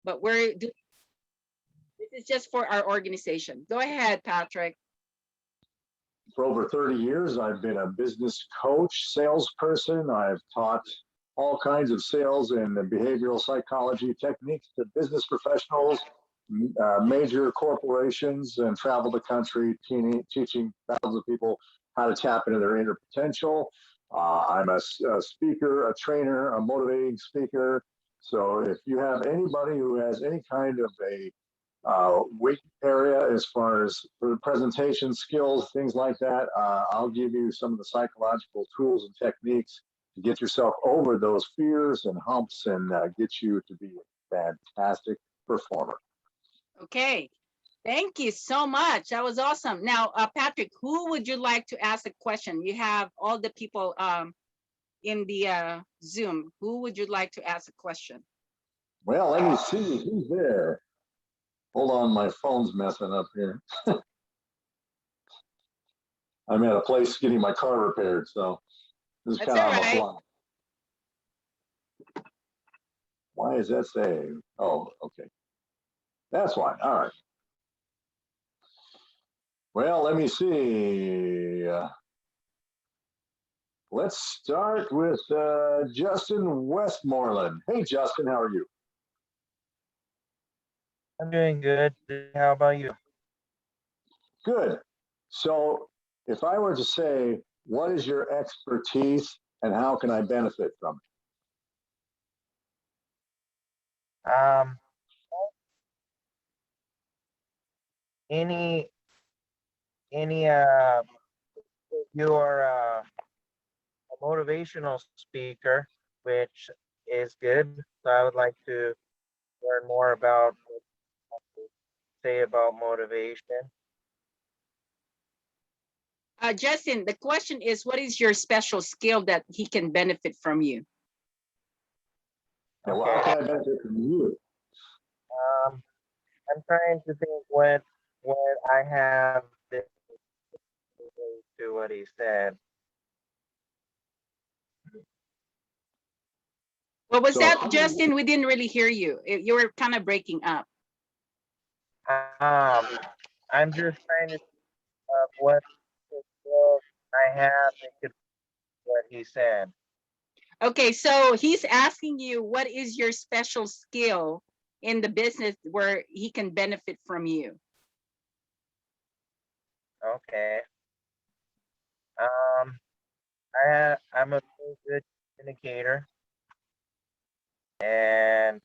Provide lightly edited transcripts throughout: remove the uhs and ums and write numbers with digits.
but we're doing, this is just for our organization. Go ahead, Patrick. For over 30 years, I've been a business coach, salesperson. I've taught all kinds of sales and behavioral psychology techniques to business professionals, major corporations, and traveled the country teaching thousands of people how to tap into their inner potential. I'm a speaker, a trainer, a motivating speaker. So if you have anybody who has any kind of a weak area as far as presentation skills, things like that, I'll give you some of the psychological tools and techniques to get yourself over those fears and humps and get you to be a fantastic performer. Okay. Thank you so much. That was awesome. Now, Patrick, who would you like to ask a question? You have all the people in the Zoom. Who would you like to ask a question? Well, let me see who's there. Hold on, my phone's messing up here. I'm at a place getting my car repaired, so this is kind of on the fly. Why is that saying? Oh, okay. That's why. All right. Well, let me see. Let's start with Justin Westmoreland. Hey, Justin, how are you? I'm doing good. How about you? Good. So if I were to say, what is your expertise and how can I benefit from it? You're a motivational speaker, which is good. So I would like to learn more about what you say about motivation. Justin, the question is, what is your special skill that he can benefit from you? Okay. Well, how can I benefit from you? I'm trying to think what I have to what he said. What was that, Justin? We didn't really hear you. You were kind of breaking up. I'm just trying to think of what skills I have that could what he said. Okay, so he's asking you, what is your special skill in the business where he can benefit from you? Okay. I'm a pretty good communicator, and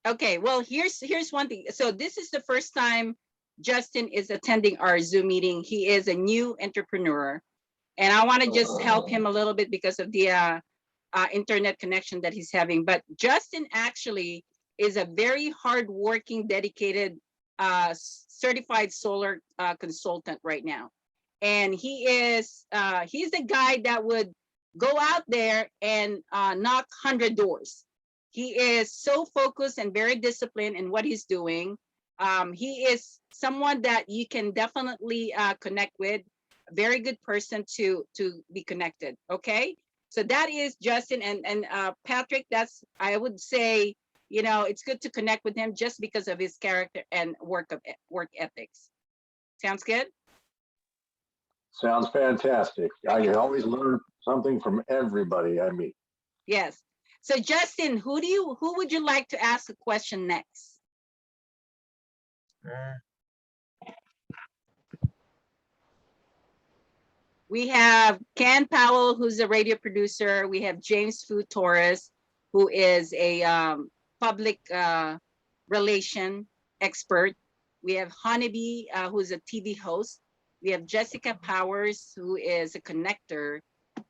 okay, well, here's one thing. So this is the first time Justin is attending our Zoom meeting. He is a new entrepreneur, and I want to just help him a little bit because of the internet connection that he's having. But Justin actually is a very hardworking, dedicated, certified solar consultant right now. And he's the guy that would go out there and knock 100 doors. He is so focused and very disciplined in what he's doing. He is someone that you can definitely connect with, a very good person to be connected. Okay, so that is Justin and Patrick. That's, I would say, you know, it's good to connect with him just because of his character and work ethics. Sounds good? Sounds fantastic. I always learn something from everybody I meet. Yes. So Justin, who would you like to ask a question next? We have Ken Powell, who's a radio producer. We have James Fu Torres, who is a public relation expert. We have Honeybee, who's a TV host. We have Jessica Powers, who is a connector.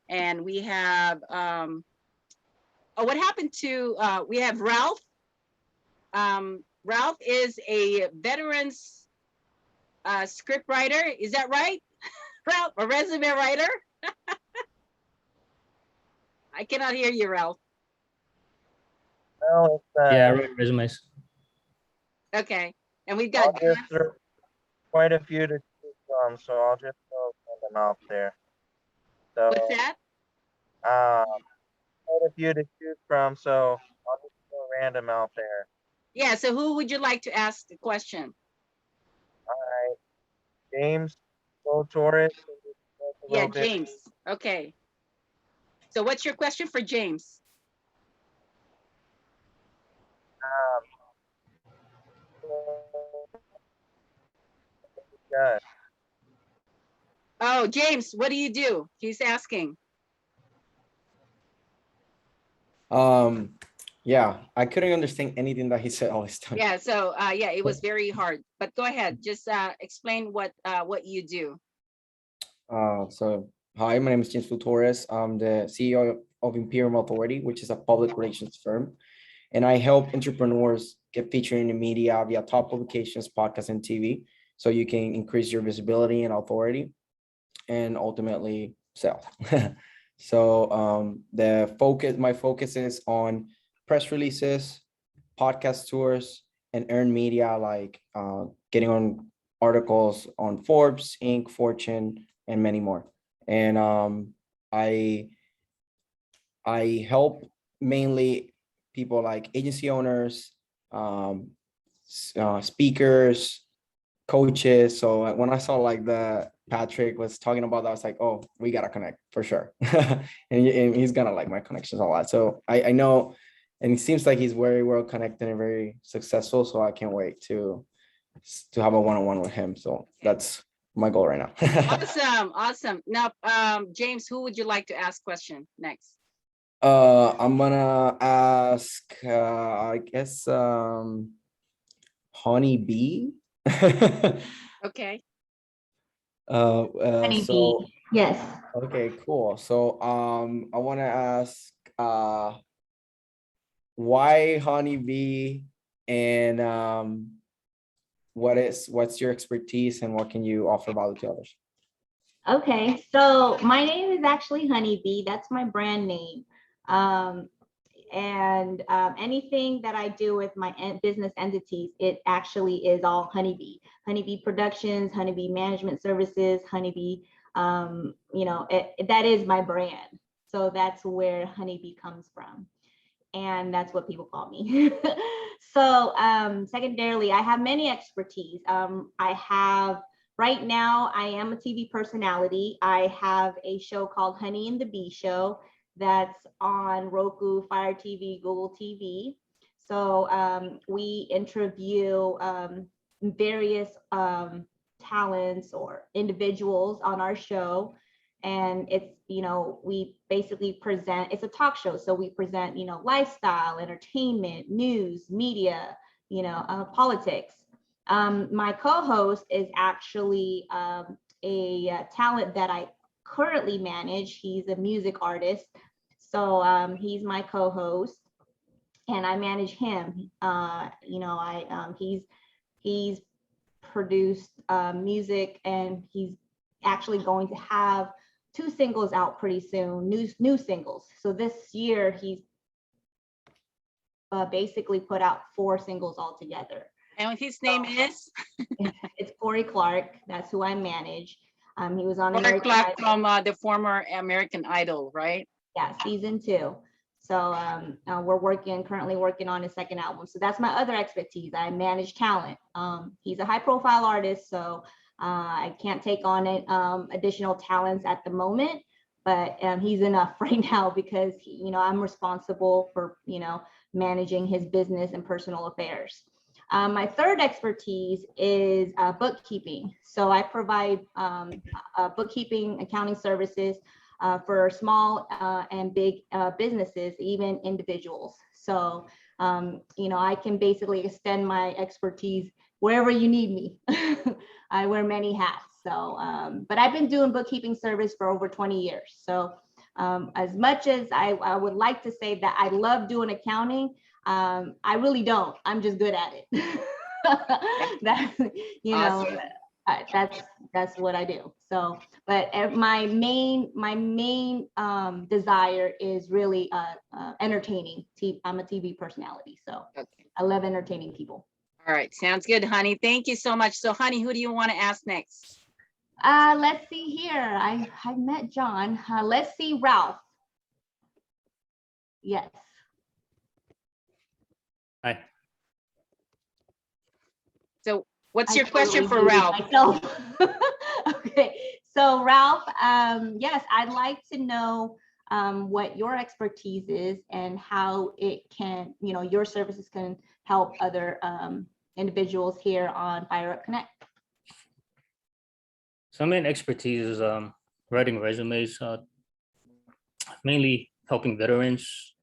And we have, what happened to, we have Ralph. Ralph is a veterans script writer. Is that right? Ralph, a resume writer? I cannot hear you, Ralph. No, yeah, I write resumes. Okay, and we've got quite a few to choose from, so I'll just send them out there. So, what's that? few to choose from, so I'll just go random out there. Yeah, so who would you like to ask the question? James Torres. Can you talk a Yeah, little bit? James. Okay. So what's your question for James? Yeah. Oh, James, what do you do? He's asking. Yeah, I couldn't understand anything that he said all this time. Yeah, so yeah, it was very hard. But go ahead, just explain what you do. So hi, my name is James Torres. I'm the CEO of Imperium Authority, which is a public relations firm. And I help entrepreneurs get featured in the media via top publications, podcasts, and TV. So you can increase your visibility and authority and ultimately sell. So my focus is on press releases, podcast tours, and earned media like getting on articles on Forbes, Inc., Fortune, and many more. And I help mainly people like agency owners, speakers, coaches. So when I saw like the Patrick was talking about that, I was like, oh, we gotta connect for sure. And he's gonna like my connections a lot. So I know, and it seems like he's very well connected and very successful. So I can't wait to have a one-on-one with him. So that's my goal right now. Awesome, awesome. Now, James, who would you like to ask question next? I'm gonna ask I guess Honey Bee. Okay. Honeybee. So Yes. okay, cool. So I want to ask why Honeybee, and what's your expertise and what can you offer value to others? Okay. So my name is actually Honeybee. That's my brand name. And anything that I do with my business entities, it actually is all Honeybee. Honeybee Productions, Honeybee Management Services, Honeybee. That is my brand. So that's where Honeybee comes from. And that's what people call me. So secondarily, I have many expertise. Right now, I am a TV personality. I have a show called Honey and the Bee Show that's on Roku, Fire TV, Google TV. So we interview various talents or individuals on our show. And it's, we basically present, it's a talk show. So we present, lifestyle, entertainment, news, media, politics. My co-host is actually a talent that I currently manage. He's a music artist. So he's my co-host and I manage him. He's produced music and he's actually going to have 2 singles out pretty soon, new singles. So this year he's basically put out 4 singles altogether. And his name is? It's Corey Clark. That's who I manage. He was on Corey American Clark Idol. from the former American Idol, right? Yeah, season 2. So we're currently working on his second album. So that's my other expertise. I manage talent. He's a high profile artist, so I can't take on it additional talents at the moment, but he's enough right now because I'm responsible for managing his business and personal affairs. My third expertise is bookkeeping. So I provide bookkeeping, accounting services for small and big businesses, even individuals. So, I can basically extend my expertise wherever you need me. I wear many hats. So, but I've been doing bookkeeping service for over 20 years. So as much as I would like to say that I love doing accounting, I really don't. I'm just good at it. Awesome. That's what I do. So, but my main desire is really entertaining. I'm a TV personality, so Okay. I love entertaining people. All right. Sounds good, Honey. Thank you so much. So, Honey, who do you want to ask next? Let's see here. I met John. Let's see, Ralph. Yes. Hi. So what's I your question for totally Ralph? muted myself. Okay, so Ralph, yes, I'd like to know what your expertise is and how it can, your services can help other individuals here on Fire Up Connect. So my main expertise is writing resumes, mainly helping veterans.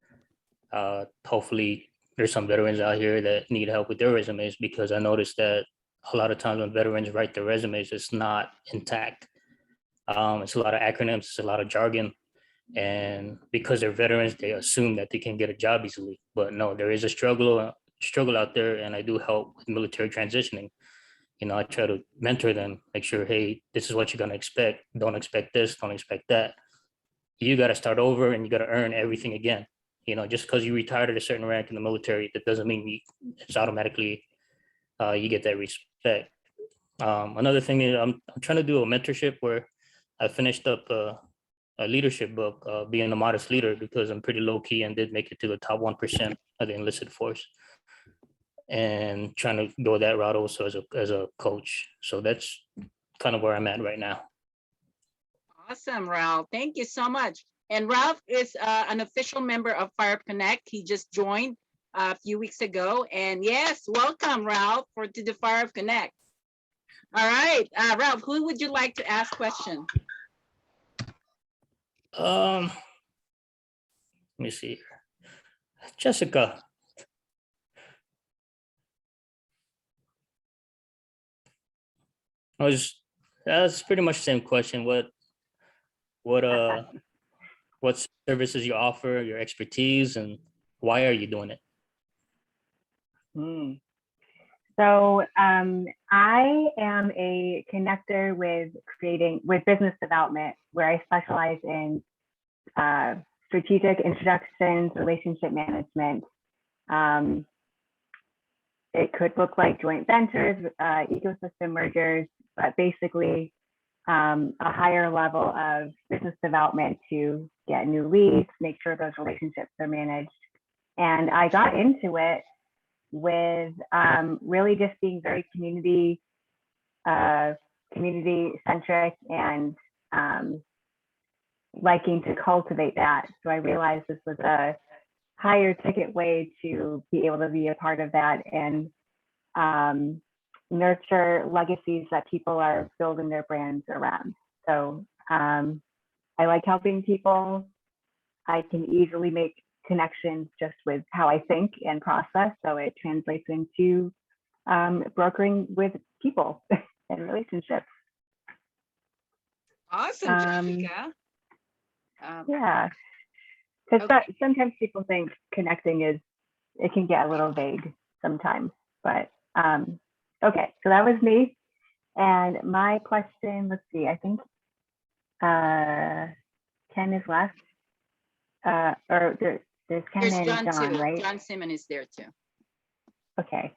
Hopefully there's some veterans out here that need help with their resumes, because I noticed that a lot of times when veterans write their resumes, it's not intact. It's a lot of acronyms, it's a lot of jargon. And because they're veterans, they assume that they can get a job easily. But no, there is a struggle out there, and I do help with military transitioning. I try to mentor them, make sure, hey, this is what you're gonna expect. Don't expect this, don't expect that. You gotta start over and you gotta earn everything again. Just because you retired at a certain rank in the military, that doesn't mean it's automatically you get that respect. Another thing is I'm trying to do a mentorship where I finished up a leadership book, Being a Modest Leader, because I'm pretty low key and did make it to the top 1% of the enlisted force. And trying to go that route also as a coach. So that's kind of where I'm at right now. Awesome, Ralph. Thank you so much. And Ralph is an official member of Fire Up Connect. He just joined a few weeks ago. And yes, welcome, Ralph, to the Fire Up Connect. All right, Ralph, who would you like to ask question? Let me see here. Jessica. That's pretty much the same question. What services you offer, your expertise, and why are you doing it? So I am a connector with business development, where I specialize in strategic introductions, relationship management. It could look like joint ventures, ecosystem mergers, but basically a higher level of business development to get new leads, make sure those relationships are managed. And I got into it with really just being very community centric and liking to cultivate that. So I realized this was a higher ticket way to be able to be a part of that and nurture legacies that people are building their brands around. So I like helping people. I can easily make connections just with how I think and process. So it translates into brokering with people and relationships. Awesome, Jessica. Yeah, because Okay. sometimes people think connecting it can get a little vague sometimes, but okay, so that was me. And my question, let's see, I think Ken is left. Or there's Ken There's and John John, too. right? John Simon is there too. Okay.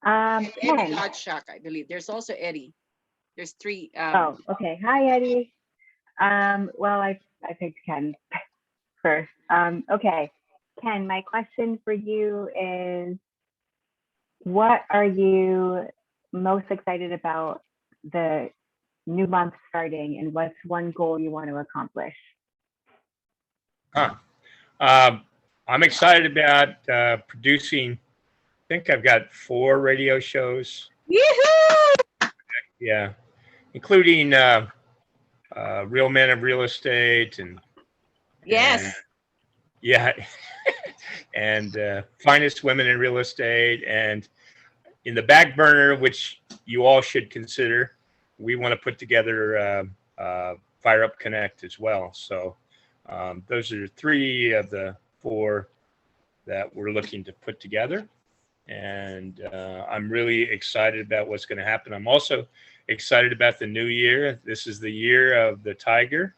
And Eddie Ken. Gottschalk, I believe. There's also Eddie. There's three. Oh, okay. Hi, Eddie. Well, I picked Ken first. Okay, Ken, my question for you is, what are you most excited about the new month starting, and what's one goal you want to accomplish? I'm excited about producing. I think I've got 4 radio shows. Yoo-hoo! Yeah, including Real Men of Real Estate and Yes. yeah, and Finest Women in Real Estate, and in the back burner, which you all should consider, we want to put together Fire Up Connect as well. So those are 3 of the 4 that we're looking to put together. And I'm really excited about what's going to happen. I'm also excited about the new year. This is the year of the tiger,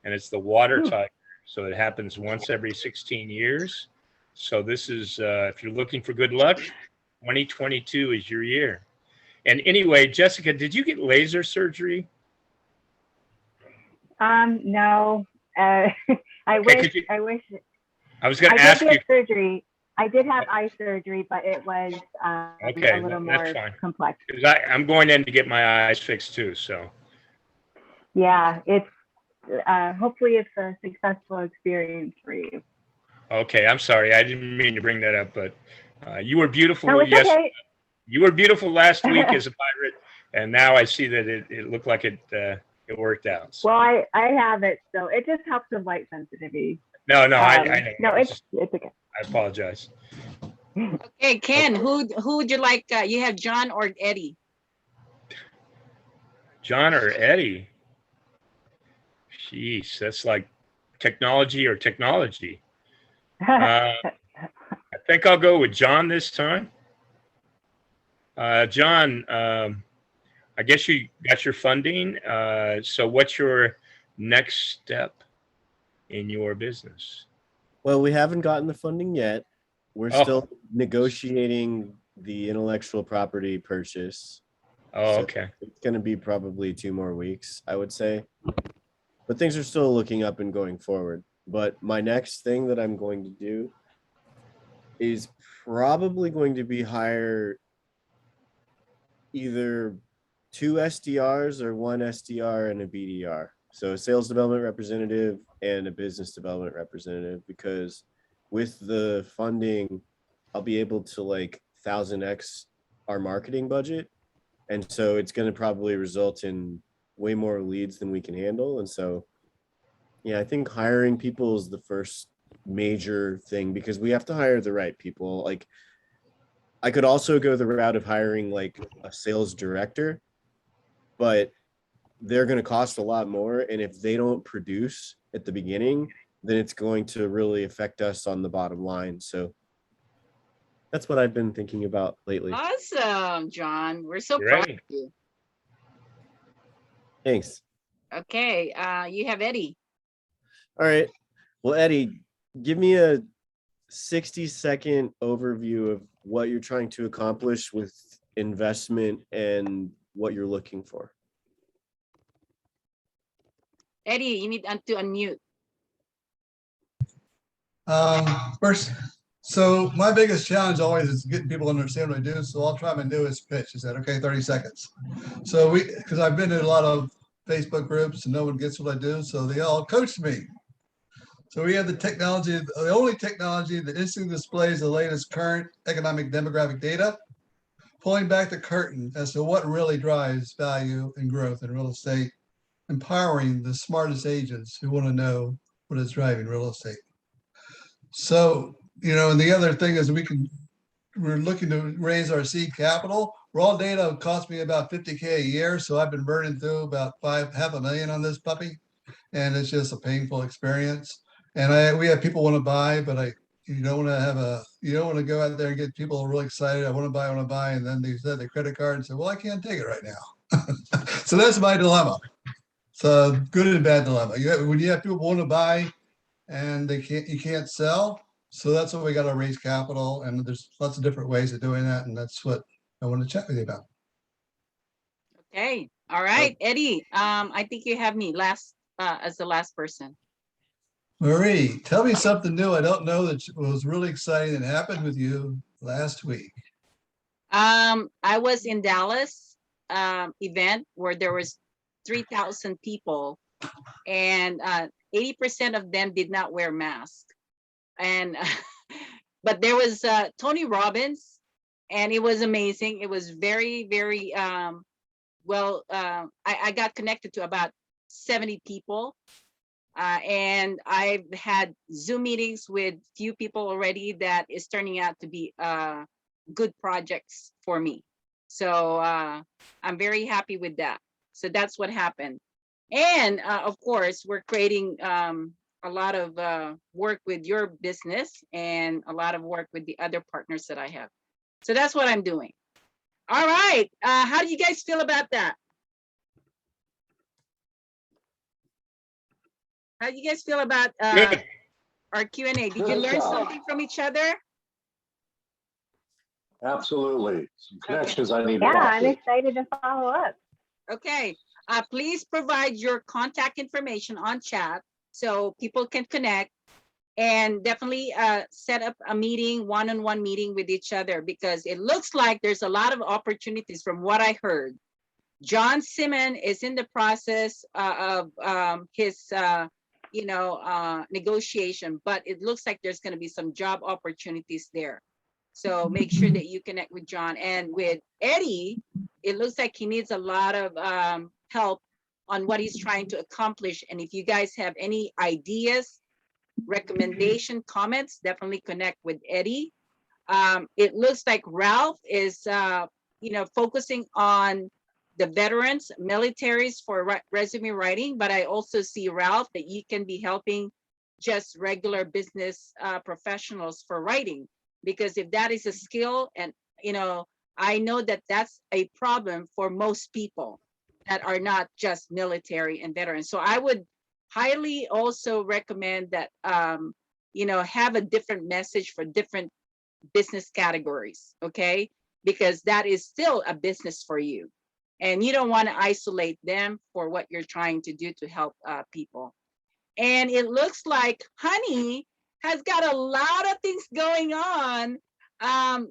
and it's the water tiger. So it happens once every 16 years. So this is, if you're looking for good luck, 2022 is your year. And anyway, Jessica, did you get laser surgery? No. I Okay, wish. I was going I to did ask you. get surgery. I did have eye surgery, but it was Okay, a little that's more fine. complex. 'Cause I'm going in to get my eyes fixed too. So, Yeah, it's hopefully it's a successful experience for you. okay, I'm sorry. I didn't mean to bring that up, but you were beautiful. No, it's Yes, okay. you were beautiful last week as a pirate, and now I see that it looked like it worked out. So. Well, I have it, so it just helps with light sensitivity. No, I know. No, it's okay. I apologize. Okay, Ken, who would you like? You have John or Eddie? John or Eddie? Jeez, that's like technology or technology. I think I'll go with John this time. John, I guess you got your funding. So what's your next step in your business? Well, we haven't gotten the funding yet. We're Oh. still negotiating the intellectual property purchase. Oh, So okay. it's going to be probably 2 more weeks, I would say. But things are still looking up and going forward. But my next thing that I'm going to do is probably going to be hire either 2 SDRs or 1 SDR and a BDR. So a sales development representative and a business development representative, because with the funding, I'll be able to like 1000x our marketing budget. And so it's going to probably result in way more leads than we can handle. And so, yeah, I think hiring people is the first major thing, because we have to hire the right people. Like, I could also go the route of hiring like a sales director, but they're going to cost a lot more. And if they don't produce at the beginning, then it's going to really affect us on the bottom line. So that's what I've been thinking about lately. Awesome, John. We're so proud of Great. you. Thanks. Okay, you have Eddie. All right. Well, Eddie, give me a 60-second overview of what you're trying to accomplish with investment and what you're looking for. Eddie, you need to unmute. First, so my biggest challenge always is getting people to understand what I do. So I'll try my newest pitch. Is that okay? 30 seconds. So because I've been in a lot of Facebook groups and no one gets what I do. So they all coached me. So we have the technology, the only technology that instantly displays the latest current economic demographic data, pulling back the curtain as to what really drives value and growth in real estate, empowering the smartest agents who want to know what is driving real estate. So, and the other thing is we're looking to raise our seed capital. Raw data cost me about $50K a year. So I've been burning through about $500,000 on this puppy. And it's just a painful experience. And we have people want to buy, but you don't want to go out there and get people really excited. I want to buy. And then they said the credit card and say, well, I can't take it right now. So that's my dilemma. So good and bad dilemma. When you have people want to buy and you can't sell. So that's what we got to raise capital. And there's lots of different ways of doing that. And that's what I want to chat with you about. Okay, all right, Eddie. I think you have me as the last person. Marie, tell me something new I don't know that was really exciting that happened with you last week. I was in Dallas event where there was 3,000 people, and 80% of them did not wear masks. And but there was Tony Robbins, and it was amazing. It was very, very well. I got connected to about 70 people. And I've had Zoom meetings with few people already that is turning out to be good projects for me. So I'm very happy with that. So that's what happened. And of course, we're creating a lot of work with your business and a lot of work with the other partners that I have. So that's what I'm doing. All right. How do you guys feel about that? How do you guys feel about our Q&A? Did you Good learn job. something from each other? Absolutely. Some connections I need to Yeah, I'm make. excited to follow up. Okay. Please provide your contact information on chat so people can connect. and definitely set up a meeting, one-on-one meeting with each other, because it looks like there's a lot of opportunities from what I heard. John Simon is in the process of his negotiation, but it looks like there's going to be some job opportunities there. So make sure that you connect with John. And with Eddie, it looks like he needs a lot of help on what he's trying to accomplish. And if you guys have any ideas, recommendation, comments, definitely connect with Eddie. It looks like Ralph is focusing on the veterans, militaries for resume writing, but I also see, Ralph, that you can be helping just regular business professionals for writing, because if that is a skill, and I know that that's a problem for most people that are not just military and veterans. So I would highly also recommend that have a different message for different business categories, okay? Because that is still a business for you. And you don't want to isolate them for what you're trying to do to help people. And it looks like Honey has got a lot of things going on.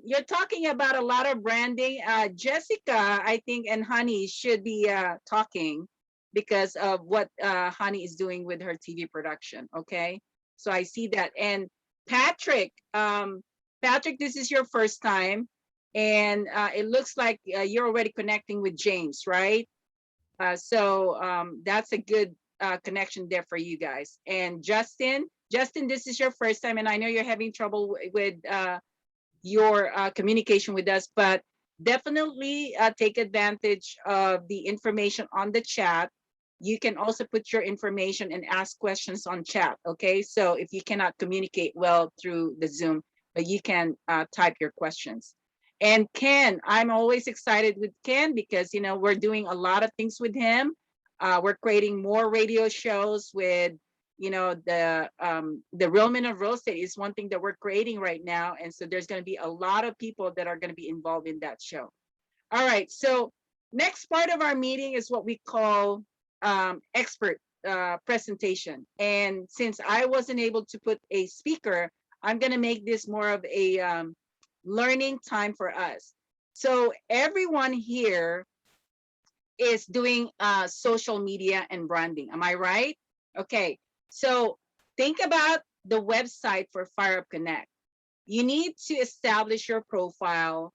You're talking about a lot of branding. Jessica, I think, and Honey should be talking because of what Honey is doing with her TV production, okay? So I see that. And Patrick, Patrick, this is your first time. And it looks like you're already connecting with James, right? So that's a good connection there for you guys. And Justin, this is your first time, and I know you're having trouble with your communication with us, but definitely take advantage of the information on the chat. You can also put your information and ask questions on chat, okay? So if you cannot communicate well through the Zoom, but you can type your questions. And Ken, I'm always excited with Ken because, we're doing a lot of things with him. We're creating more radio shows with, the Real Men of Real Estate is one thing that we're creating right now. And so there's going to be a lot of people that are going to be involved in that show. All right. So next part of our meeting is what we call expert presentation. And since I wasn't able to put a speaker, I'm going to make this more of a learning time for us. So everyone here is doing social media and branding. Am I right? Okay. So think about the website for FireUp Connect. You need to establish your profile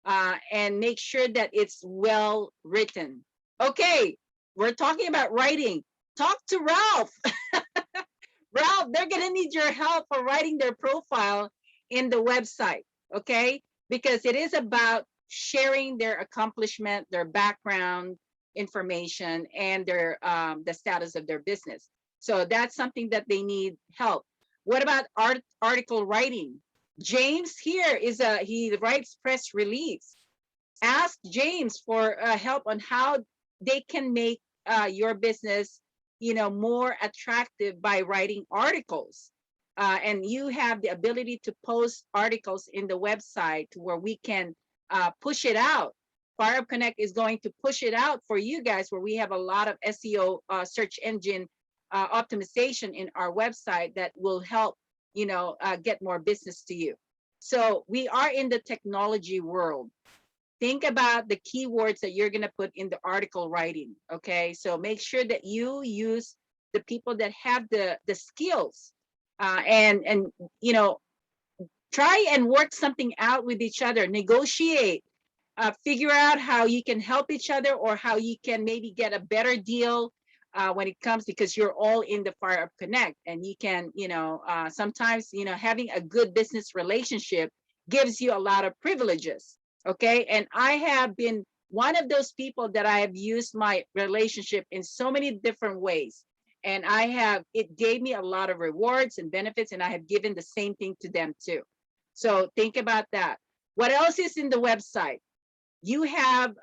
and make sure that it's well written. Okay. We're talking about writing. Talk to Ralph. Ralph, they're going to need your help for writing their profile in the website. Okay, because it is about sharing their accomplishment, their background information, and their the status of their business. So that's something that they need help. What about article writing? James here he writes press release. Ask James for help on how they can make your business, more attractive by writing articles. And you have the ability to post articles in the website where we can push it out. FireUp Connect is going to push it out for you guys, where we have a lot of SEO search engine optimization in our website that will help, get more business to you. So we are in the technology world. Think about the keywords that you're going to put in the article writing. Okay, so make sure that you use the people that have the skills. And try and work something out with each other, negotiate, figure out how you can help each other, or how you can maybe get a better deal when it comes, because you're all in the FireUp Connect, and you can, sometimes, having a good business relationship gives you a lot of privileges. Okay, and I have been one of those people that I have used my relationship in so many different ways. And it gave me a lot of rewards and benefits, and I have given the same thing to them too. So think about that. What else is in the website? You have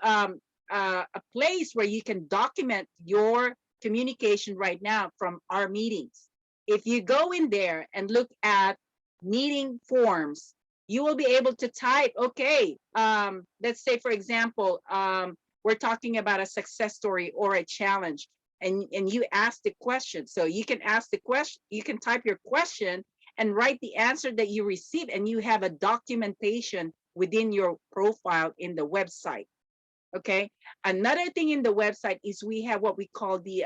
a place where you can document your communication right now from our meetings. If you go in there and look at meeting forms, you will be able to type, okay, let's say, for example, we're talking about a success story or a challenge. And you ask the question. So you can ask the question, you can type your question, and write the answer that you receive, and you have a documentation within your profile in the website. Okay. Another thing in the website is we have what we call the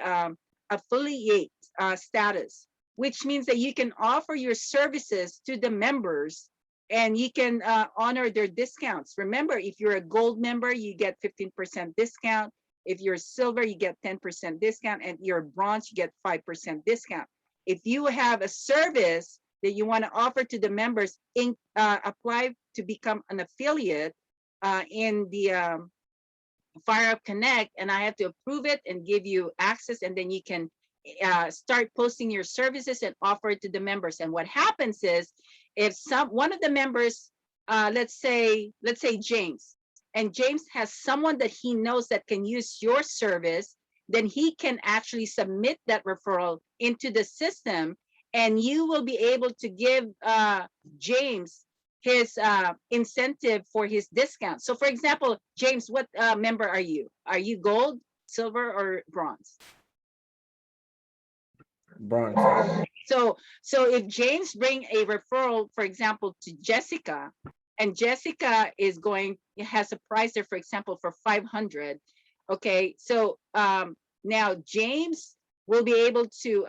affiliate status, which means that you can offer your services to the members and you can honor their discounts. Remember, if you're a gold member, you get 15% discount. If you're silver, you get 10% discount, and you're bronze, you get 5% discount. If you have a service that you want to offer to the members, apply to become an affiliate in the FireUp Connect, and I have to approve it and give you access, and then you can start posting your services and offer it to the members. And what happens is, if one of the members, let's say James, and James has someone that he knows that can use your service, then he can actually submit that referral into the system, and you will be able to give James his incentive for his discount. So for example, James, what member are you? Are you gold, silver, or bronze? Bronze. So if James bring a referral, for example, to Jessica, and Jessica has a price there, for example, for 500. Okay, so now James will be able to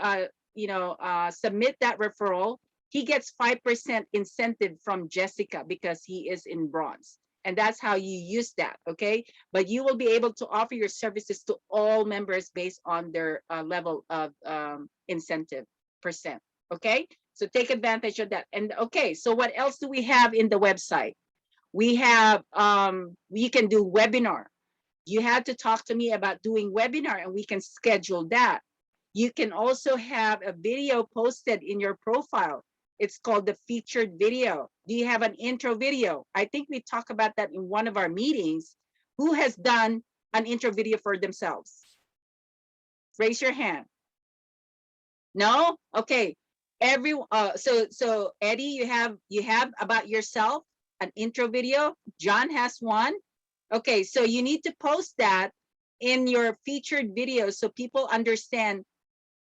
submit that referral. He gets 5% incentive from Jessica because he is in bronze. And that's how you use that, okay? But you will be able to offer your services to all members based on their level of incentive percent, okay? So take advantage of that. And okay, so what else do we have in the website? We have, we can do webinar. You had to talk to me about doing webinar, and we can schedule that. You can also have a video posted in your profile. It's called the featured video. Do you have an intro video? I think we talked about that in one of our meetings. Who has done an intro video for themselves? Raise your hand. No? Okay. So Eddie, you have about yourself an intro video. John has one. Okay, so you need to post that in your featured video so people understand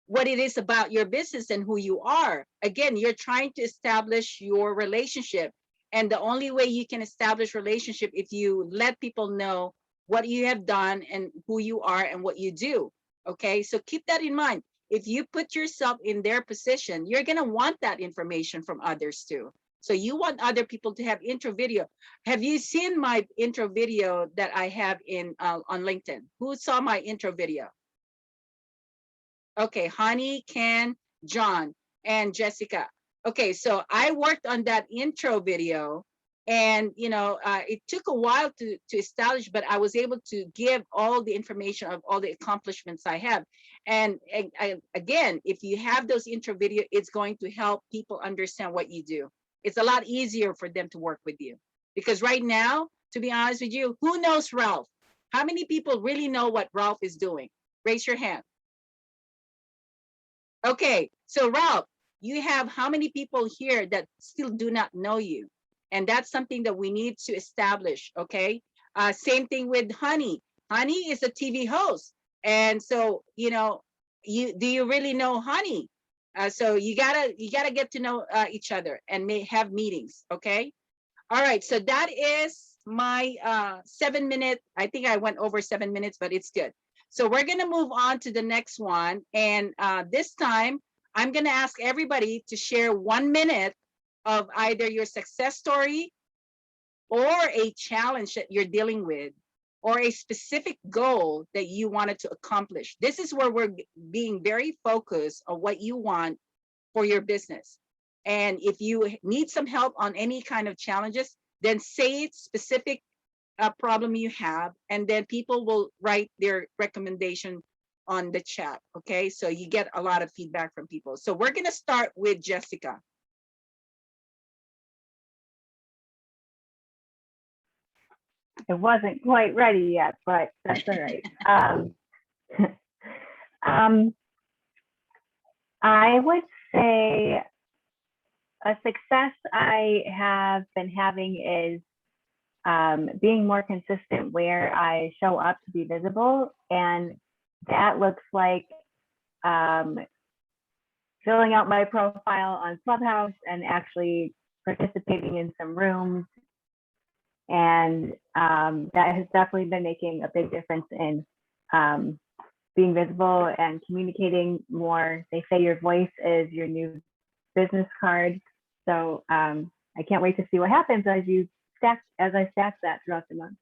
what it is about your business and who you are. Again, you're trying to establish your relationship. And the only way you can establish relationship if you let people know what you have done and who you are and what you do. Okay, so keep that in mind. If you put yourself in their position, you're gonna want that information from others too. So you want other people to have intro video. Have you seen my intro video that I have on LinkedIn? Who saw my intro video? Okay, Honey, Ken, John, and Jessica. Okay, so I worked on that intro video, and it took a while to establish, but I was able to give all the information of all the accomplishments I have. And again, if you have those intro video, it's going to help people understand what you do. It's a lot easier for them to work with you, because right now, to be honest with you, who knows Ralph? How many people really know what Ralph is doing? Raise your hand. Okay, so Ralph, you have how many people here that still do not know you? And that's something that we need to establish, okay? Same thing with Honey. Honey is a TV host. And so, do you really know Honey? So you gotta get to know each other and have meetings, okay? All right, so that is my 7 minute, I think I went over 7 minutes, but it's good. So we're gonna move on to the next one. And this time, I'm gonna ask everybody to share 1 minute of either your success story or a challenge that you're dealing with, or a specific goal that you wanted to accomplish. This is where we're being very focused on what you want for your business. And if you need some help on any kind of challenges, then say it's specific problem you have, and then people will write their recommendation on the chat, okay? So you get a lot of feedback from people. So we're gonna start with Jessica. I wasn't quite ready yet, but that's all right. I would say a success I have been having is being more consistent where I show up to be visible. And that looks like filling out my profile on Clubhouse and actually participating in some rooms. And that has definitely been making a big difference in being visible and communicating more. They say your voice is your new business card. So I can't wait to see what happens as I stack that throughout the month.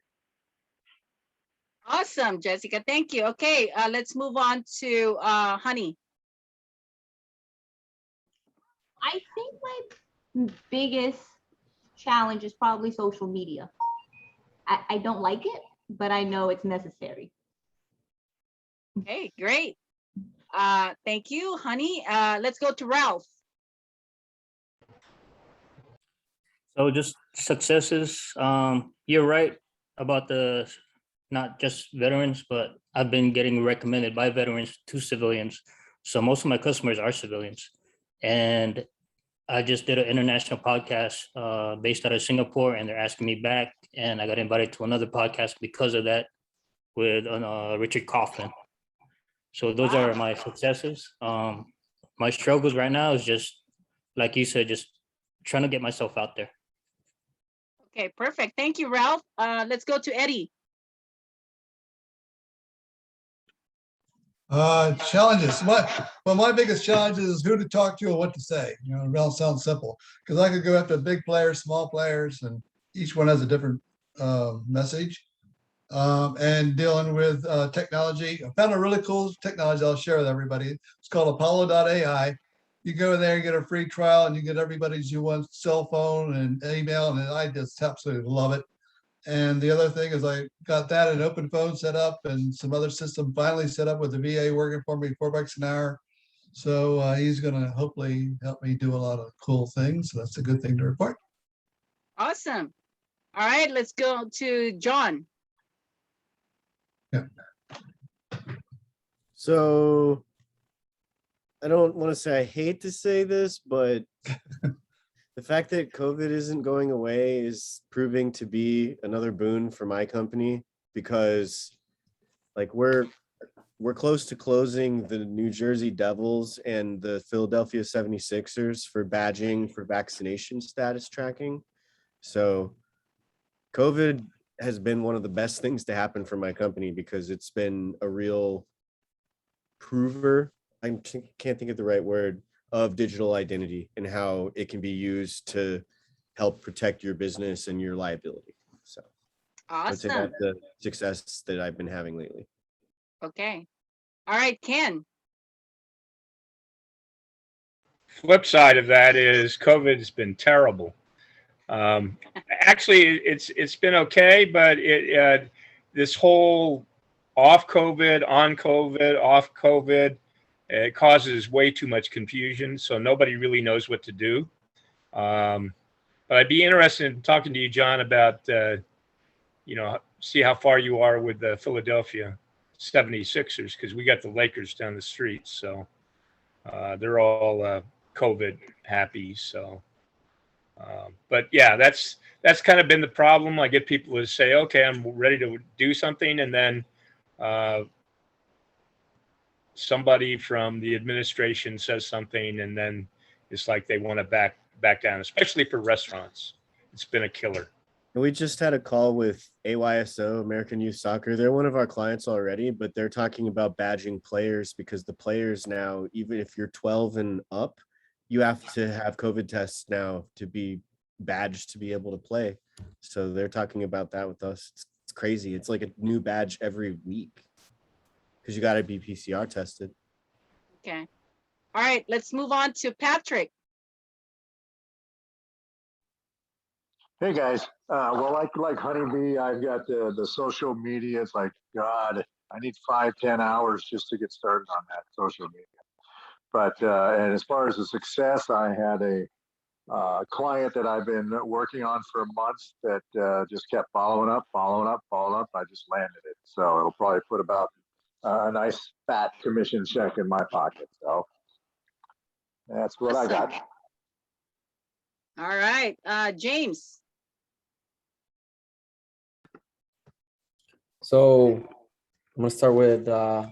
Awesome, Jessica. Thank you. Okay, let's move on to Honey. I think my biggest challenge is probably social media. I don't like it, but I know it's necessary. Okay, great. Thank you, Honey. Let's go to Ralph. So just successes. You're right about the not just veterans, but I've been getting recommended by veterans to civilians. So most of my customers are civilians. And I just did an international podcast based out of Singapore, and they're asking me back. And I got invited to another podcast because of that with Richard Kaufman. So those are my successes. My struggles right now is just, like you said, just trying to get myself out there. Okay, perfect. Thank you, Ralph. Let's go to Eddie. Challenges. My biggest challenge is who to talk to and what to say. You know, it all sounds simple because I could go after big players, small players, and each one has a different message. And dealing with technology. I found a really cool technology I'll share with everybody. It's called Apollo.ai. You go there, you get a free trial, and you get everybody's you want cell phone and email, and I just absolutely love it. And the other thing is I got that and Open Phone set up and some other system finally set up with the VA working for me $4 an hour. So he's going to hopefully help me do a lot of cool things. So that's a good thing to report. Awesome. All right, let's go to John. Yeah. So I don't want to say I hate to say this, but the fact that COVID isn't going away is proving to be another boon for my company because like we're close to closing the New Jersey Devils and the Philadelphia 76ers for badging for vaccination status tracking. So COVID has been one of the best things to happen for my company because it's been a real prover. I can't think of the right word of digital identity and how it can be used to help protect your business and your liability. So I would say Awesome. that's the success that I've been having lately. Okay. All right, Ken. Flip side of that is COVID has been terrible. Actually, it's been okay, but this whole off COVID, on COVID, off COVID, it causes way too much confusion. So nobody really knows what to do. But I'd be interested in talking to you, John, about see how far you are with the Philadelphia 76ers because we got the Lakers down the street, so they're all COVID happy. So, but yeah, that's kind of been the problem. I get people to say, "Okay, I'm ready to do something," and then somebody from the administration says something, and then it's like they want to back down, especially for restaurants. It's been a killer. And we just had a call with AYSO, American Youth Soccer. They're one of our clients already, but they're talking about badging players because the players now, even if you're 12 and up, you have to have COVID tests now to be badged to be able to play. So they're talking about that with us. It's crazy. It's like a new badge every week because you got to be PCR tested. Okay. All right, let's move on to Patrick. Hey guys, well, like Honeybee, I've got the social media. It's like, God, I need 5-10 hours just to get started on that social media. But and as far as the success, I had a client that I've been working on for months that just kept following up. I just landed it, so it'll probably put about a nice fat commission check in my pocket. So that's what I got. All right, James. So I'm gonna start with the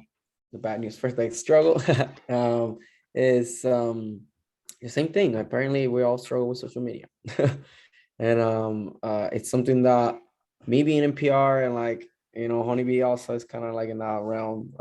bad news first, like struggle. is the same thing. Apparently, we all struggle with social media, and it's something that maybe in NPR and like Honeybee also is kind of like in that realm.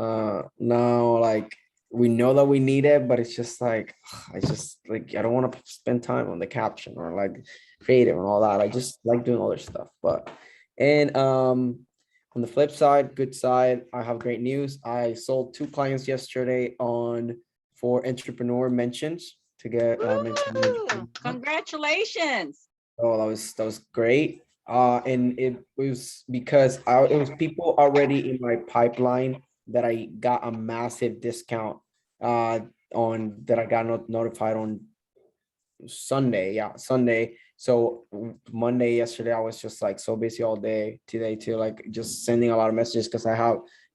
Now, like we know that we need it, but it's just like I just like I don't want to spend time on the caption or like creative and all that. I just like doing other stuff. But and on the flip side, good side, I have great news. I sold 2 clients yesterday for entrepreneur mentions to get Woo! Congratulations. Oh, that was great. And it was because it was people already in my pipeline that I got a massive discount on that I got notified on Sunday. Yeah, Sunday. So Monday, yesterday, I was just like so busy all day today too, like just sending a lot of messages because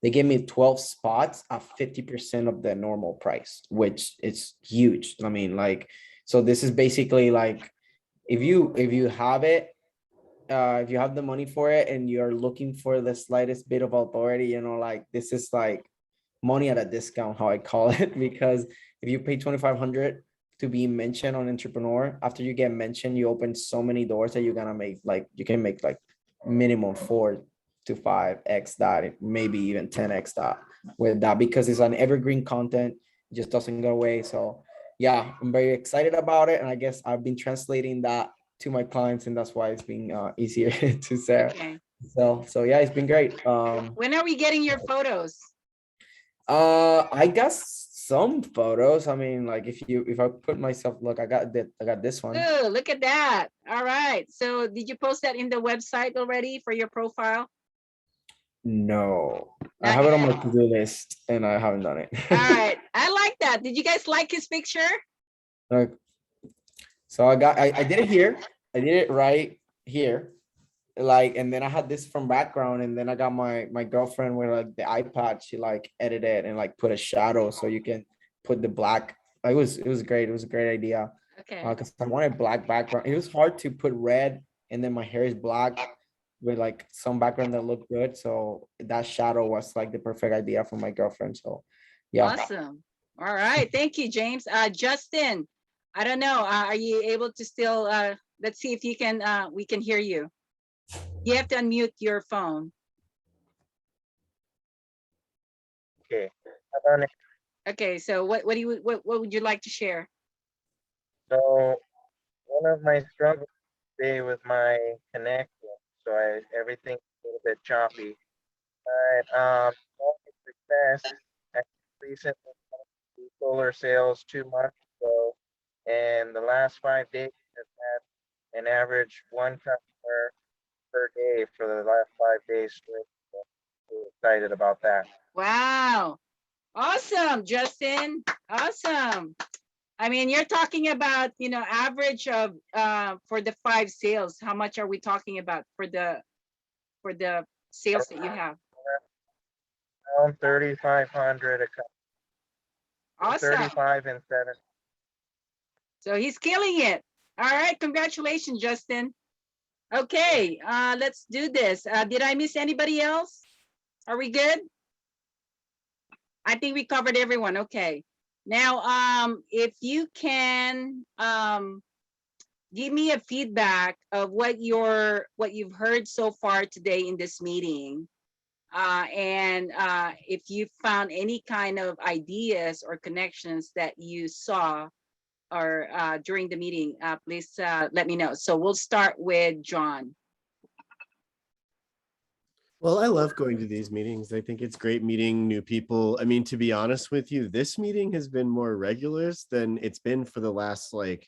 they gave me 12 spots at 50% of the normal price, which is huge. I mean, like, so this is basically like if you have it, if you have the money for it and you're looking for the slightest bit of authority, like this is like money at a discount, how I call it, because if you pay 2,500 to be mentioned on Entrepreneur, after you get mentioned, you open so many doors that you're gonna make like you can make like minimum 4 to 5x that, maybe even 10x that with that because it's an evergreen content, it just doesn't go away. So yeah, I'm very excited about it, and I guess I've been translating that to my clients, and that's why it's been easier to sell. Okay. So yeah, it's been great. When are we getting your photos? I got some photos. I mean, like if I put myself, look, I got this one. Ooh, look at that. All right. So did you post that in the website already for your profile? No, I Not have it on my yet. to-do list and I haven't done it. All right. I like that. Did you guys like his picture? Like, so I did it here. I did it right here. Like, and then I had this from background, and then I got my girlfriend with like the iPad. She like edited and like put a shadow so you can put the black. It was great. It was a great idea. Okay. Because I wanted black background. It was hard to put red, and then my hair is black with like some background that looked good. So that shadow was like the perfect idea for my girlfriend. So yeah. Awesome. All right. Thank you, James. Justin, I don't know. Are you able to still, let's see if you can, we can hear you. You have to unmute your phone. Okay. How about Okay. So what would you like to share? So one of my struggles today with my connection, so everything's a little bit choppy. But all the success, I recently did solar sales 2 months ago, and the last 5 days has had an average one customer per day for the last 5 days straight. So I'm excited about that. Wow. Awesome, Justin. Awesome. I mean, you're talking about, average of for the 5 sales. How much are we talking about for the sales that you have? Around 3,500 a customer. Awesome. 35 and 7. So he's killing it. All right, congratulations, Justin. Okay, let's do this. Did I miss anybody else? Are we good? I think we covered everyone. Okay. Now, if you can give me a feedback of what you've heard so far today in this meeting, and if you found any kind of ideas or connections that you saw or during the meeting, please let me know. So we'll start with John. Well, I love going to these meetings. I think it's great meeting new people. I mean, to be honest with you, this meeting has been more regulars than it's been for the last like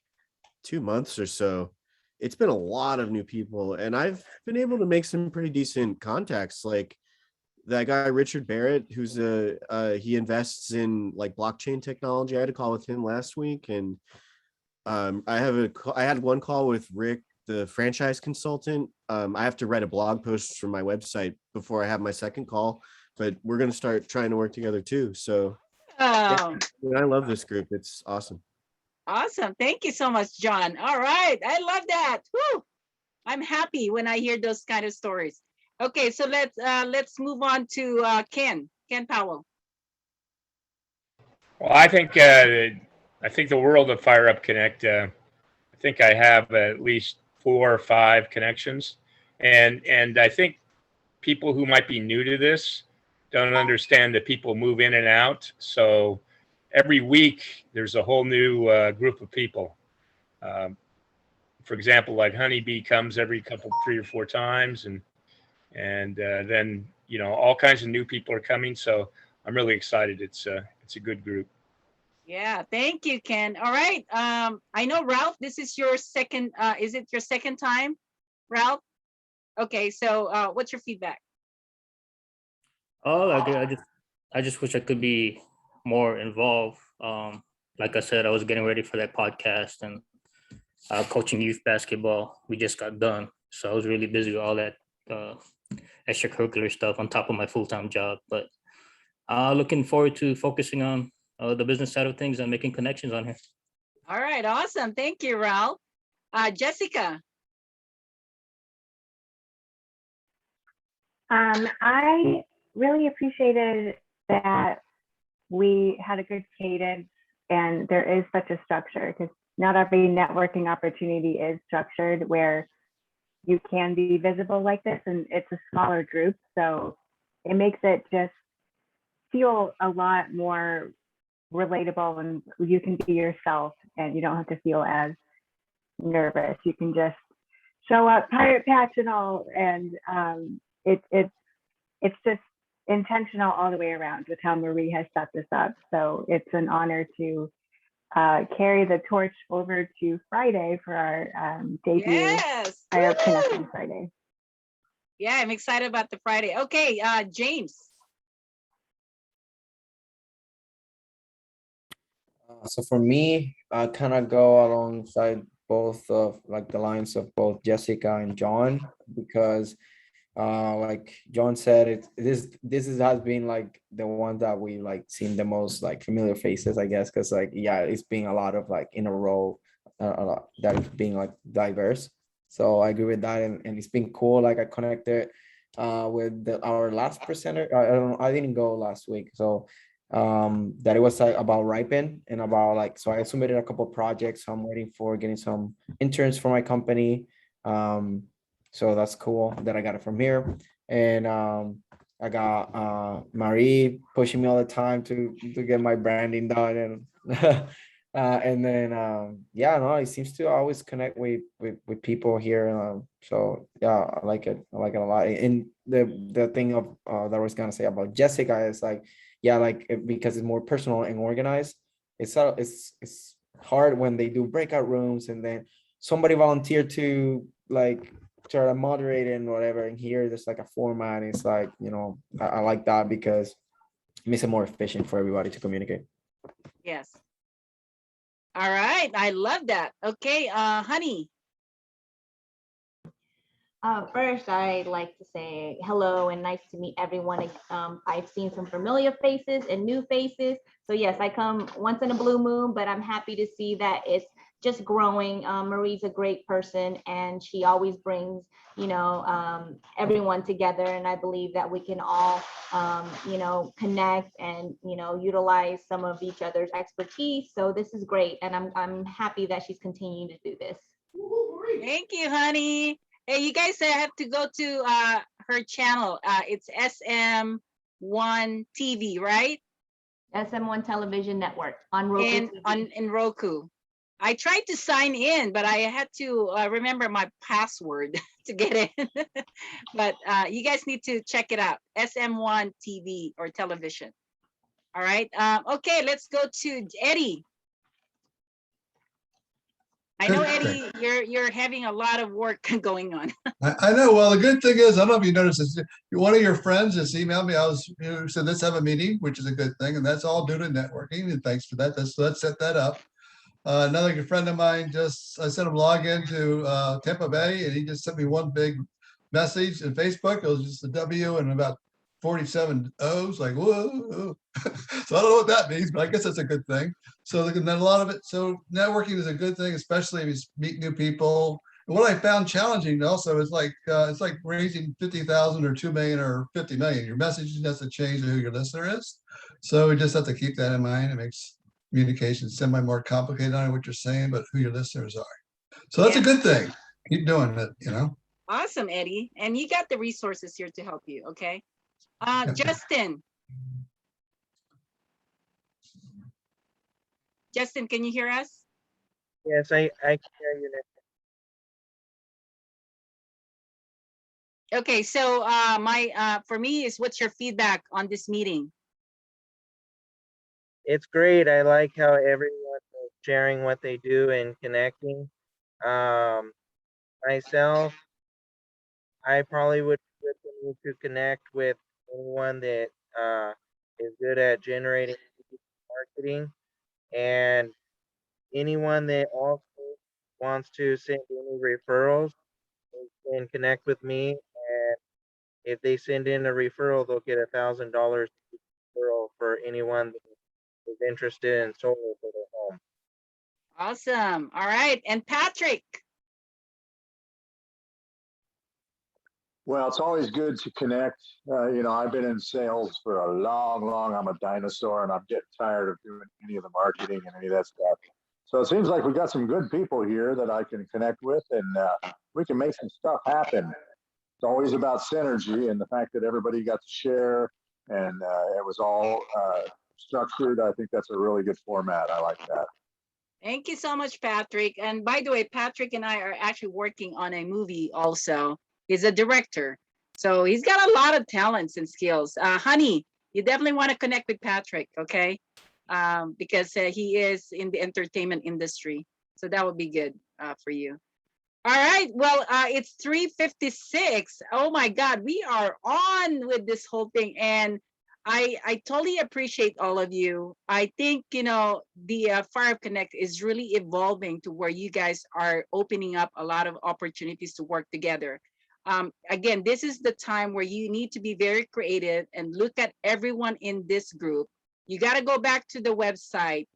2 months or so. It's been a lot of new people, and I've been able to make some pretty decent contacts. Like that guy Richard Barrett, who's he invests in like blockchain technology. I had a call with him last week, and I had one call with Rick, the franchise consultant. I have to write a blog post for my website before I have my second call, but we're going to start trying to work together too. So Oh, I love this group. It's awesome. awesome. Thank you so much, John. All right. I love that. Woo! I'm happy when I hear those kind of stories. Okay, so let's move on to Ken Powell. Well, I think I think the world of Fire Up Connect. I think I have at least 4 or 5 connections, and I think people who might be new to this don't understand that people move in and out. So every week there's a whole new group of people. For example, like Honeybee comes every 3 or 4 times, and then all kinds of new people are coming. So I'm really excited. It's a good group. Yeah, thank you, Ken. All right. I know, Ralph, this is your second, is it your second time, Ralph? Okay, so what's your feedback? Oh, I just wish I could be more involved. Like I said, I was getting ready for that podcast and coaching youth basketball. We just got done, so I was really busy with all that extracurricular stuff on top of my full-time job. But looking forward to focusing on the business side of things and making connections on here. All right, awesome. Thank you, Ralph. Jessica. I really appreciated that we had a good cadence and there is such a structure, because not every networking opportunity is structured where you can be visible like this, and it's a smaller group. So it makes it just feel a lot more relatable, and you can be yourself and you don't have to feel as nervous. You can just show up pirate patch and all, and it's just intentional all the way around with how Marie has set this up. So it's an honor to carry the torch over to Friday for our debut Yes. Fire Up Connect on Friday. Yeah, I'm excited about the Friday. Okay, James. So for me, I kind of go alongside both of like the lines of both Jessica and John, because like John said, this has been like the one that we like seen the most like familiar faces, I guess, because like yeah, it's been a lot of like in a row, a lot that is being like diverse. So I agree with that, and it's been cool. Like I connected with our last presenter. I didn't go last week, so that it was like about Ripen and about like, so I submitted a couple projects. So I'm waiting for getting some interns for my company. So that's cool that I got it from here. And I got Marie pushing me all the time to get my branding done. And then yeah, no, it seems to always connect with people here. So yeah, I like it. I like it a lot. And the thing of that I was gonna say about Jessica is like, yeah, like because it's more personal and organized. It's hard when they do breakout rooms and then somebody volunteered to like try to moderate and whatever. And here there's like a format. It's like, I like that because it makes it more efficient for everybody to communicate. Yes. All right, I love that. Okay, Honey. First, I'd like to say hello and nice to meet everyone. I've seen some familiar faces and new faces. So yes, I come once in a blue moon, but I'm happy to see that it's just growing. Marie's a great person and she always brings, everyone together. And I believe that we can all, connect and, utilize some of each other's expertise. So this is great. And I'm happy that she's continuing to do this. Thank you, Honey. Hey, you guys have to go to her channel. It's SM1 TV, right? SM1 Television Network on Roku. In Roku. I tried to sign in, but I had to remember my password to get in. But you guys need to check it out. SM1 TV or television. All right. Okay, let's go to Eddie. I know, Eddie, you're having a lot of work going on. I know. Well, the good thing is, I don't know if you noticed this, one of your friends just emailed me. Said, let's have a meeting, which is a good thing. And that's all due to networking. And thanks for that. Let's set that up. Another good friend of mine I sent him login to Tampa Bay, and he just sent me one big message in Facebook. It was just a W and about 47 O's, like, whoa. So I don't know what that means, but I guess that's a good thing. So then a lot of it, so networking is a good thing, especially if you meet new people. And what I found challenging also is like, it's like raising 50,000 or 2 million or 50 million. Your message has to change to who your listener is. So we just have to keep that in mind. It makes communication, semi more complicated on what you're saying, but who your listeners are. So that's a Yeah. good thing. Keep doing it, you know? Awesome, Eddie. And you got the resources here to help you, okay? Yeah. Justin. Justin, can you hear us? Yes, I can hear you now. Okay, so for me is what's your feedback on this meeting? It's great. I like how everyone is sharing what they do and connecting. Myself, I probably would continue to connect with anyone that is good at generating marketing, and anyone that also wants to send any referrals, they can connect with me. And if they send in a referral, they'll get $1,000 referral for anyone that is interested in solar for their home. Awesome. All right. And Patrick. Well, it's always good to connect. I've been in sales for a long, I'm a dinosaur and I'm getting tired of doing any of the marketing and any of that stuff. So it seems like we got some good people here that I can connect with and we can make some stuff happen. It's always about synergy and the fact that everybody got to share and it was all structured. I think that's a really good format. I like that. Thank you so much, Patrick. And by the way, Patrick and I are actually working on a movie also. He's a director. So he's got a lot of talents and skills. Honey, you definitely want to connect with Patrick, okay? Because he is in the entertainment industry. So that would be good for you. All right, well, it's 3:56. Oh my God, we are on with this whole thing. And I totally appreciate all of you. I think, the Fire Up Connect is really evolving to where you guys are opening up a lot of opportunities to work together. Again, this is the time where you need to be very creative and look at everyone in this group. You got to go back to the website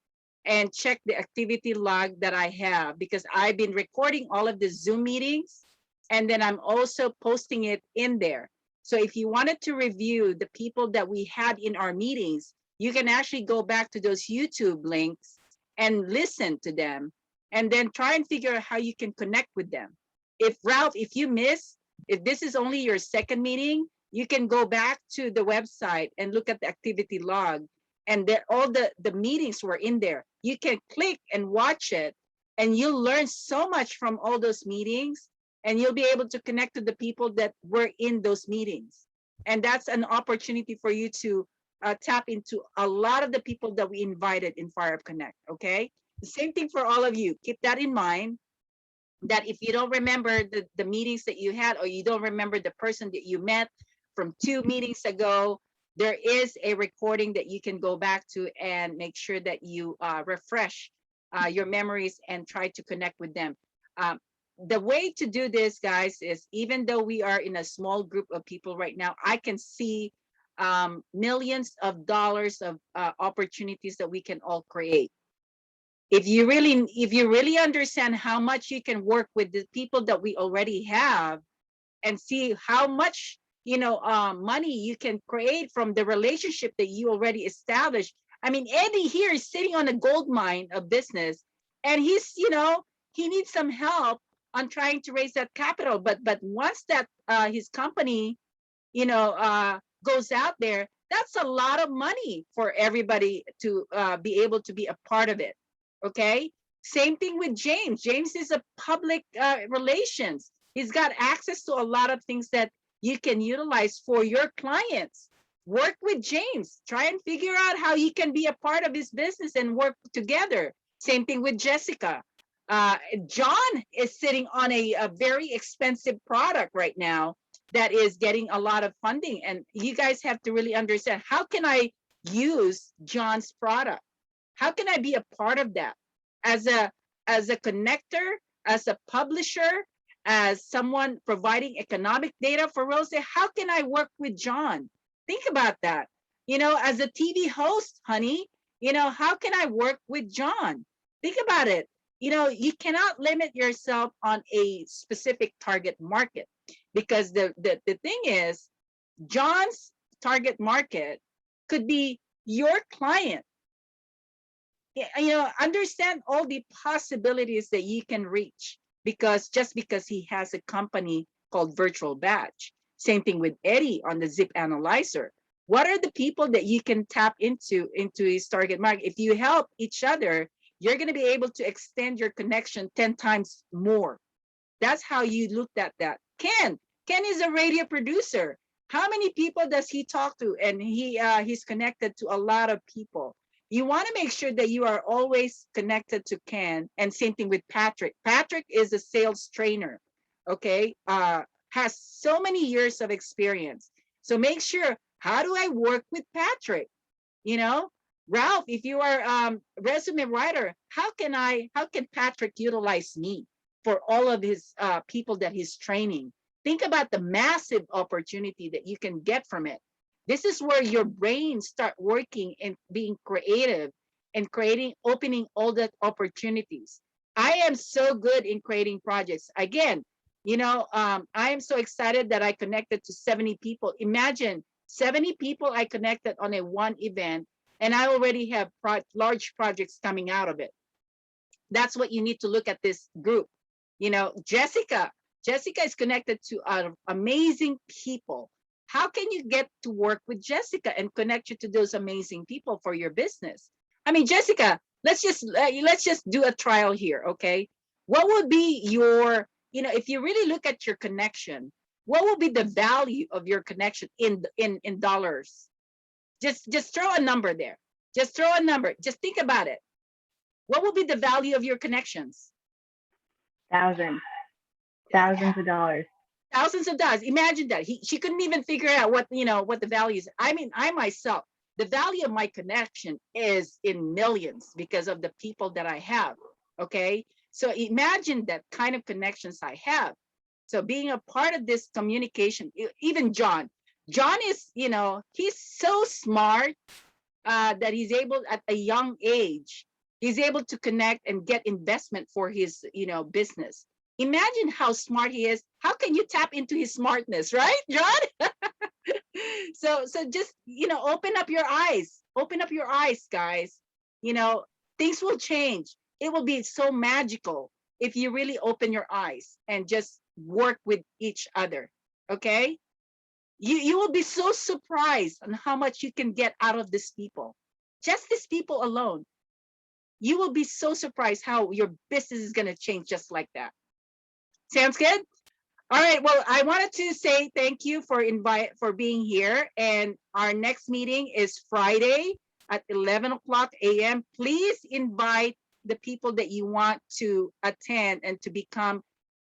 and check the activity log that I have, because I've been recording all of the Zoom meetings and then I'm also posting it in there. So if you wanted to review the people that we had in our meetings, you can actually go back to those YouTube links and listen to them and then try and figure out how you can connect with them. If Ralph, if this is only your second meeting, you can go back to the website and look at the activity log, and all the meetings were in there. You can click and watch it, and you'll learn so much from all those meetings, and you'll be able to connect to the people that were in those meetings. And that's an opportunity for you to tap into a lot of the people that we invited in Fire Up Connect, okay? The same thing for all of you. Keep that in mind, that if you don't remember the meetings that you had, or you don't remember the person that you met from 2 meetings ago, there is a recording that you can go back to and make sure that you refresh your memories and try to connect with them. The way to do this, guys, is even though we are in a small group of people right now, I can see millions of dollars of opportunities that we can all create. If you really understand how much you can work with the people that we already have and see how much money you can create from the relationship that you already established. I mean, Eddie here is sitting on a gold mine of business, and he's he needs some help on trying to raise that capital. But once that his company goes out there, that's a lot of money for everybody to be able to be a part of it. Okay, same thing with James. James is a public relations. He's got access to a lot of things that you can utilize for your clients. Work with James. Try and figure out how you can be a part of his business and work together. Same thing with Jessica. John is sitting on a very expensive product right now that is getting a lot of funding. And you guys have to really understand, how can I use John's product? How can I be a part of that as a connector, as a publisher, as someone providing economic data for real estate? How can I work with John? Think about that. As a TV host, honey, how can I work with John? Think about it. You cannot limit yourself on a specific target market, because the thing is, John's target market could be your client. understand all the possibilities that you can reach, because just because he has a company called Virtual Batch. Same thing with Eddie on the Zip Analyzer. What are the people that you can tap into his target market? If you help each other, you're going to be able to extend your connection 10 times more. That's how you looked at that. Ken is a radio producer. How many people does he talk to? And he's connected to a lot of people. You want to make sure that you are always connected to Ken, and same thing with Patrick. Patrick is a sales trainer, okay? Has so many years of experience. So make sure, how do I work with Patrick? Ralph, if you are resume writer, how can Patrick utilize me for all of his people that he's training? Think about the massive opportunity that you can get from it. This is where your brain start working and being creative and opening all that opportunities. I am so good in creating projects. Again, I am so excited that I connected to 70 people. Imagine 70 people I connected on a one event, and I already have large projects coming out of it. That's what you need to look at this group. Jessica is connected to amazing people. How can you get to work with Jessica and connect you to those amazing people for your business? I mean, Jessica, let's just do a trial here, okay? What would be your, if you really look at your connection, what will be the value of your connection in dollars? Just throw a number there. Just throw a number. Just think about it. What will be the value of your connections? Thousands of dollars. Thousands of dollars. Imagine that. She couldn't even figure out what the value is. I mean, I myself, the value of my connection is in millions because of the people that I have. Okay. So imagine that kind of connections I have. So being a part of this communication, even John is, he's so smart that he's able at a young age, he's able to connect and get investment for his, business. Imagine how smart he is. How can you tap into his smartness, right, John? So just, open up your eyes. Open up your eyes, guys. Things will change. It will be so magical if you really open your eyes and just work with each other, okay? You will be so surprised on how much you can get out of these people. Just these people alone. You will be so surprised how your business is going to change just like that. Sounds good? All right. Well, I wanted to say thank you for being here. And our next meeting is Friday at 11 o'clock a.m. Please invite the people that you want to attend and to become,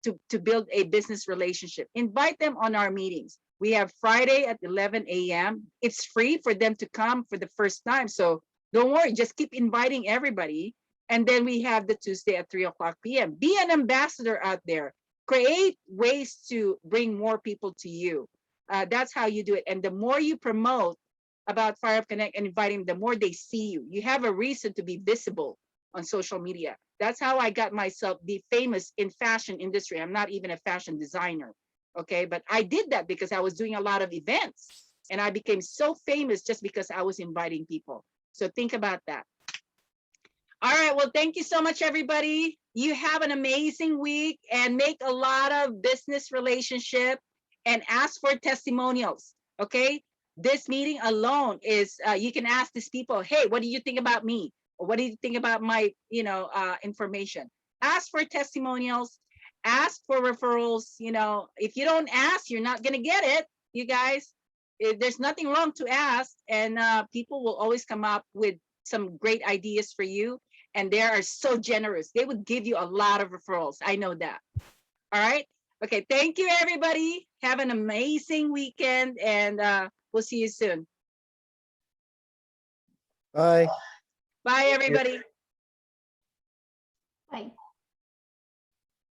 to build a business relationship. Invite them on our meetings. We have Friday at 11 a.m. It's free for them to come for the first time. So don't worry, just keep inviting everybody. And then we have the Tuesday at 3 o'clock p.m. Be an ambassador out there. Create ways to bring more people to you. That's how you do it. And the more you promote about Fire Up Connect and inviting them, the more they see you. You have a reason to be visible on social media. That's how I got myself be famous in fashion industry. I'm not even a fashion designer, okay? But I did that because I was doing a lot of events and I became so famous just because I was inviting people. So think about that. All right, well, thank you so much, everybody. You have an amazing week and make a lot of business relationship and ask for testimonials, okay? This meeting alone is, you can ask these people, hey, what do you think about me? Or what do you think about my, information? Ask for testimonials, ask for referrals. If you don't ask, you're not gonna get it, you guys. There's nothing wrong to ask, and people will always come up with some great ideas for you. And they are so generous. They would give you a lot of referrals. I know that. All right. Okay. Thank you, everybody. Have an amazing weekend, and we'll see you soon. Bye. Bye, everybody. Bye.